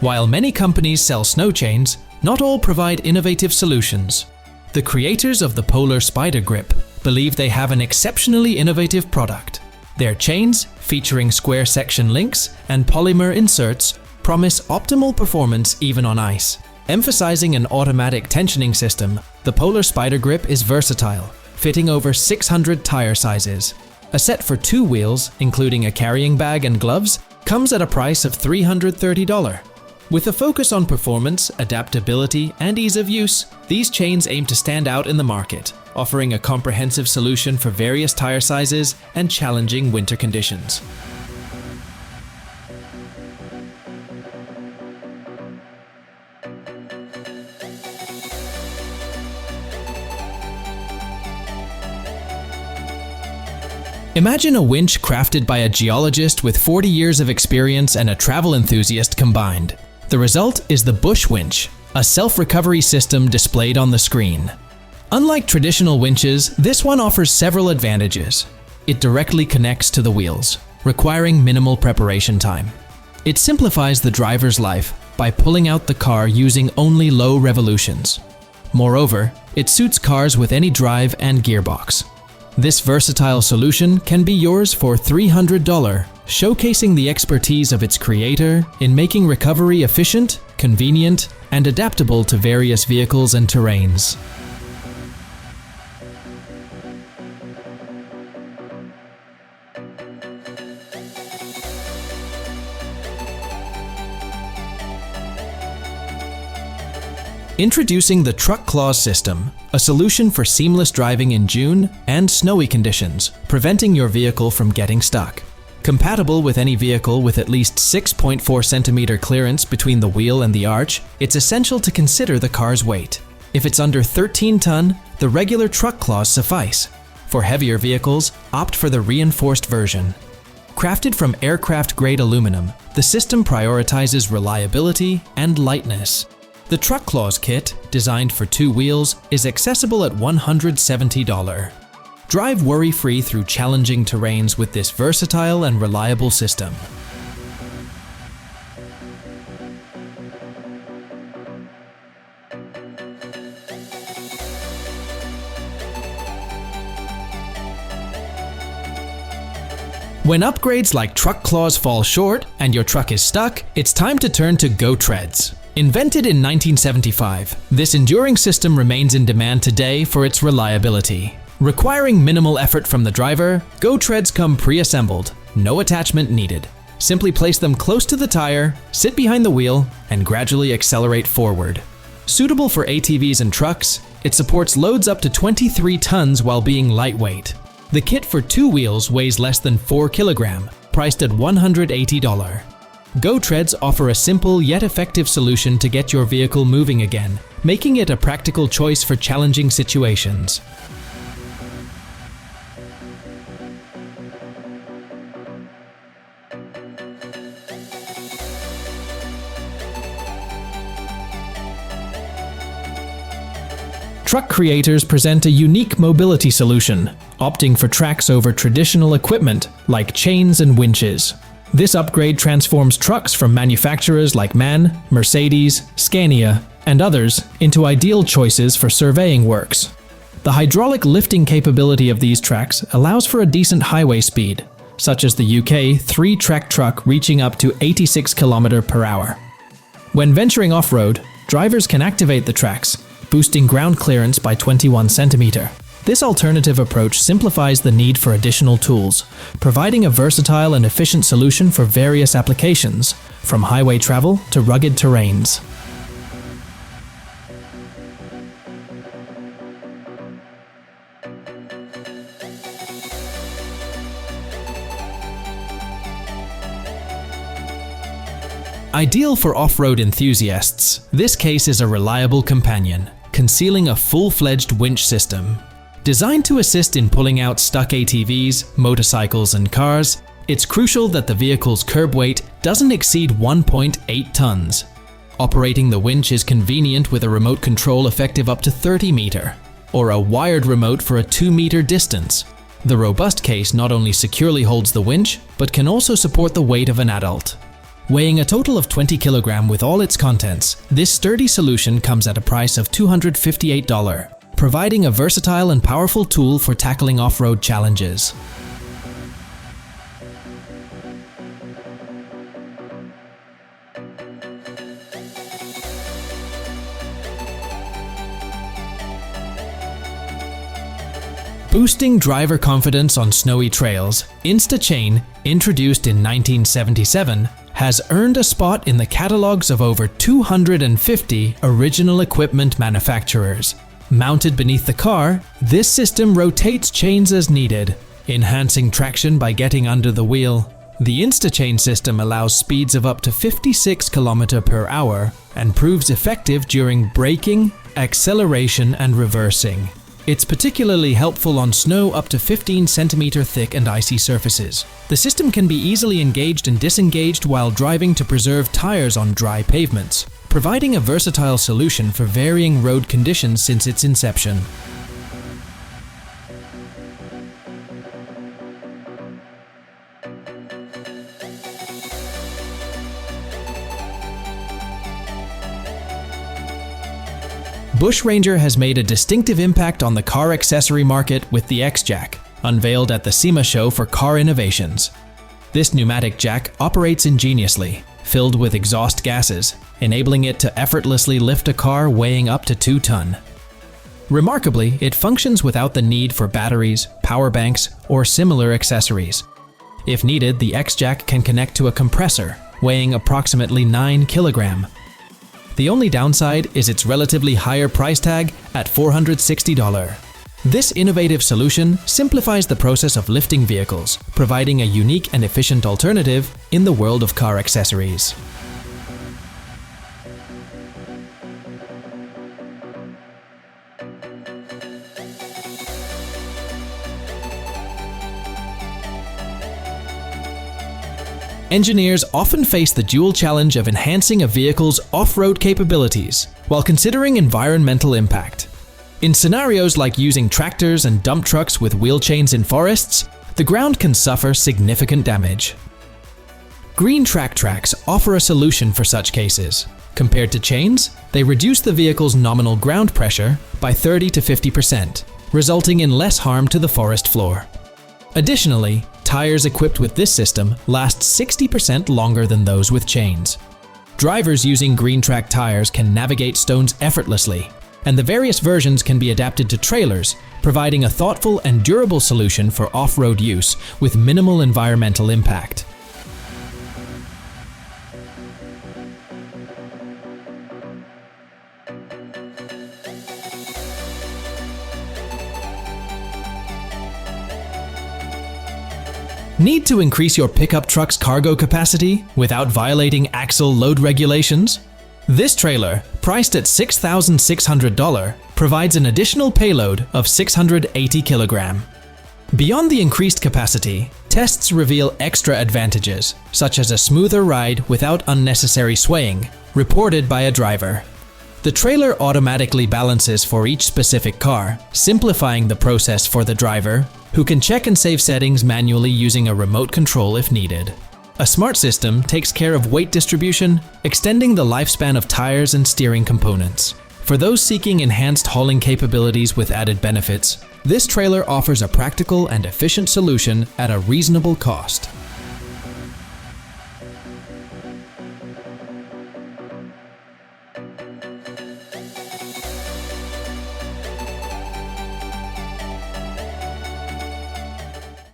While many companies sell snow chains, not all provide innovative solutions. The creators of the Polaire Spider Grip believe they have an exceptionally innovative product. Their chains, featuring square section links and polymer inserts, promise optimal performance even on ice. Emphasizing an automatic tensioning system, the Polaire Spider Grip is versatile, fitting over 600 tire sizes. A set for 2 wheels, including a carrying bag and gloves, comes at a price of $330. With a focus on performance, adaptability, and ease of use, these chains aim to stand out in the market, offering a comprehensive solution for various tire sizes and challenging winter conditions. Imagine a winch crafted by a geologist with 40 years of experience and a travel enthusiast combined. The result is the Bush Winch, a self-recovery system displayed on the screen. Unlike traditional winches, this one offers several advantages. It directly connects to the wheels, requiring minimal preparation time. It simplifies the driver's life by pulling out the car using only low revolutions. Moreover, it suits cars with any drive and gearbox. This versatile solution can be yours for $300, showcasing the expertise of its creator in making recovery efficient, convenient, and adaptable to various vehicles and terrains. Introducing the TruckClaws system, a solution for seamless driving in June and snowy conditions, preventing your vehicle from getting stuck. Compatible with any vehicle with at least 6.4 cm clearance between the wheel and the arch, it's essential to consider the car's weight. If it's under 13 ton, the regular TruckClaws suffice. For heavier vehicles, opt for the reinforced version. Crafted from aircraft-grade aluminum, the system prioritizes reliability and lightness. The TruckClaws kit, designed for 2 wheels, is accessible at $170. Drive worry-free through challenging terrains with this versatile and reliable system. When upgrades like TruckClaws fall short and your truck is stuck, it's time to turn to GoTreads. Invented in 1975, this enduring system remains in demand today for its reliability. Requiring minimal effort from the driver, GoTreads come pre-assembled, no attachment needed. Simply place them close to the tire, sit behind the wheel, and gradually accelerate forward. Suitable for ATVs and trucks, it supports loads up to 23 tons while being lightweight. The kit for 2 wheels weighs less than 4 kg, priced at $180. GoTreads offer a simple yet effective solution to get your vehicle moving again, making it a practical choice for challenging situations. Truck creators present a unique mobility solution, opting for tracks over traditional equipment like chains and winches. This upgrade transforms trucks from manufacturers like MAN, Mercedes, Scania, and others into ideal choices for surveying works. The hydraulic lifting capability of these tracks allows for a decent highway speed, such as the UK 3-track truck reaching up to 86 km/h. When venturing off-road, drivers can activate the tracks, boosting ground clearance by 21 cm. This alternative approach simplifies the need for additional tools, providing a versatile and efficient solution for various applications, from highway travel to rugged terrains. Ideal for off-road enthusiasts, this case is a reliable companion, concealing a full-fledged winch system. Designed to assist in pulling out stuck ATVs, motorcycles, and cars, it's crucial that the vehicle's curb weight doesn't exceed 1.8 tons. Operating the winch is convenient with a remote control effective up to 30 meters, or a wired remote for a 2-meter distance. The robust case not only securely holds the winch, but can also support the weight of an adult. Weighing a total of 20 kg with all its contents, this sturdy solution comes at a price of $258, providing a versatile and powerful tool for tackling off-road challenges. Boosting driver confidence on snowy trails, InstaChain, introduced in 1977, has earned a spot in the catalogs of over 250 original equipment manufacturers. Mounted beneath the car, this system rotates chains as needed, enhancing traction by getting under the wheel. The InstaChain system allows speeds of up to 56 km/h and proves effective during braking, acceleration, and reversing. It's particularly helpful on snow up to 15 cm thick and icy surfaces. The system can be easily engaged and disengaged while driving to preserve tires on dry pavements, providing a versatile solution for varying road conditions since its inception. Bushranger has made a distinctive impact on the car accessory market with the XJack, unveiled at the SEMA show for car innovations. This pneumatic jack operates ingeniously, filled with exhaust gases, enabling it to effortlessly lift a car weighing up to 2 tons. Remarkably, it functions without the need for batteries, power banks, or similar accessories. If needed, the XJack can connect to a compressor, weighing approximately 9 kg. The only downside is its relatively higher price tag at $460. This innovative solution simplifies the process of lifting vehicles, providing a unique and efficient alternative in the world of car accessories. Engineers often face the dual challenge of enhancing a vehicle's off-road capabilities while considering environmental impact. In scenarios like using tractors and dump trucks with wheel chains in forests, the ground can suffer significant damage. GreenTrack tracks offer a solution for such cases. Compared to chains, they reduce the vehicle's nominal ground pressure by 30 to 50%, resulting in less harm to the forest floor. Additionally, tires equipped with this system last 60% longer than those with chains. Drivers using GreenTrack tires can navigate stones effortlessly, and the various versions can be adapted to trailers, providing a thoughtful and durable solution for off-road use with minimal environmental impact. Need to increase your pickup truck's cargo capacity without violating axle load regulations? This trailer, priced at $6,600, provides an additional payload of 680 kg. Beyond the increased capacity, tests reveal extra advantages, such as a smoother ride without unnecessary swaying, reported by a driver. The trailer automatically balances for each specific car, simplifying the process for the driver, who can check and save settings manually using a remote control if needed. A smart system takes care of weight distribution, extending the lifespan of tires and steering components. For those seeking enhanced hauling capabilities with added benefits, this trailer offers a practical and efficient solution at a reasonable cost.